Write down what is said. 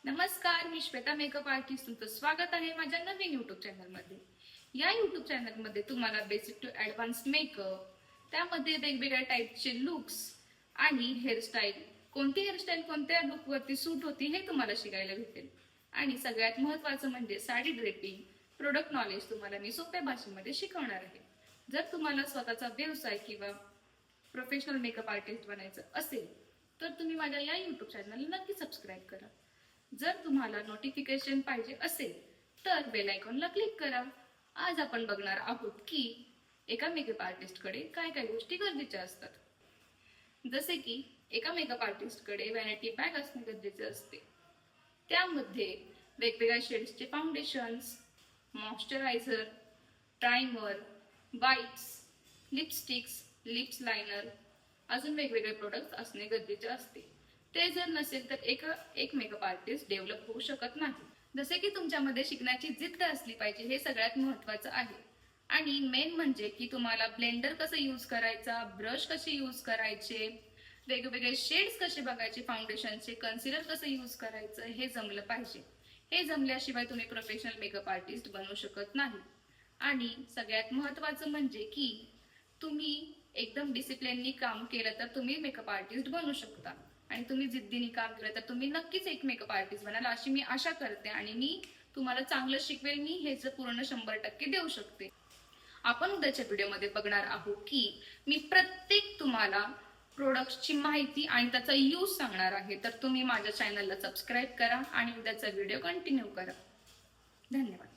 नमस्कार, मी Shweta makeup artist. तुमचं स्वागत आहे माझ्या नवीन युट्यूब चॅनलमध्ये. या युट्यूब चॅनलमध्ये तुम्हाला बेसिक टू ऍडव्हान्स मेकअप, त्यामध्ये वेगवेगळ्या टाईपचे लुक्स आणि हेअरस्टाईल, कोणती हेअरस्टाईल कोणत्या लुकवरती सूट होती हे तुम्हाला शिकायला भेटेल. आणि सगळ्यात महत्त्वाचं म्हणजे साडी ड्रेपिंग, प्रोडक्ट नॉलेज तुम्हाला मी सोप्या भाषेमध्ये शिकवणार आहे. जर तुम्हाला स्वतःचा व्यवसाय किंवा प्रोफेशनल मेकअप आर्टिस्ट बनायचं असेल तर तुम्ही माझ्या या युट्यूब चॅनलला नक्की सबस्क्राईब करा. जर तुम्हाला नोटिफिकेशन पाहिजे असेल तर बेल आयकॉनला क्लिक करा. आज आपण बघणार आहोत की एका मेकअप आर्टिस्टकडे काय काय गोष्टी गरजेच्या असतात. जसे की एका मेकअप आर्टिस्टकडे व्हॅनिटी बॅग असणे गरजेचे असते. त्यामध्ये वेगवेगळ्या शेड्सचे foundations, moisturiser, primer, wipes, lipsticks, lips liner, अजून वेगवेगळे प्रोडक्ट्स असणे गरजेचे असते. ते जर नसेल तर एक मेकअप आर्टिस्ट डेव्हलप होऊ शकत नाही. जसे की तुमच्यामध्ये शिकण्याची जिद्द असली पाहिजे, हे सगळ्यात महत्त्वाचं आहे. आणि मेन म्हणजे की तुम्हाला ब्लेंडर कसं यूज करायचा, ब्रश कसे यूज करायचे, वेगवेगळे शेड्स कसे बघायचे, फाउंडेशनचे, कन्सिलर कसं यूज करायचं हे जमलं पाहिजे. हे जमल्याशिवाय तुम्ही प्रोफेशनल मेकअप आर्टिस्ट बनू शकत नाही. आणि सगळ्यात महत्त्वाचं म्हणजे की तुम्ही एकदम डिसिप्लिननी काम केलं तर तुम्ही मेकअप आर्टिस्ट बनू शकता. आणि तुम्ही जिद्दीने काम केलं तर तुम्ही नक्कीच एक मेकअप आर्टिस्ट बनाल अशी मी आशा करते. आणि मी तुम्हाला चांगलं शिकवेल, मी हेच पूर्ण 100% देऊ शकते. आपण उद्याच्या व्हिडिओमध्ये बघणार आहोत की मी प्रत्येक तुम्हाला प्रोडक्ट्सची माहिती आणि त्याचा यूज सांगणार आहे. तर तुम्ही माझ्या चॅनलला सबस्क्राईब करा आणि उद्याचा व्हिडिओ कंटिन्यू करा. धन्यवाद.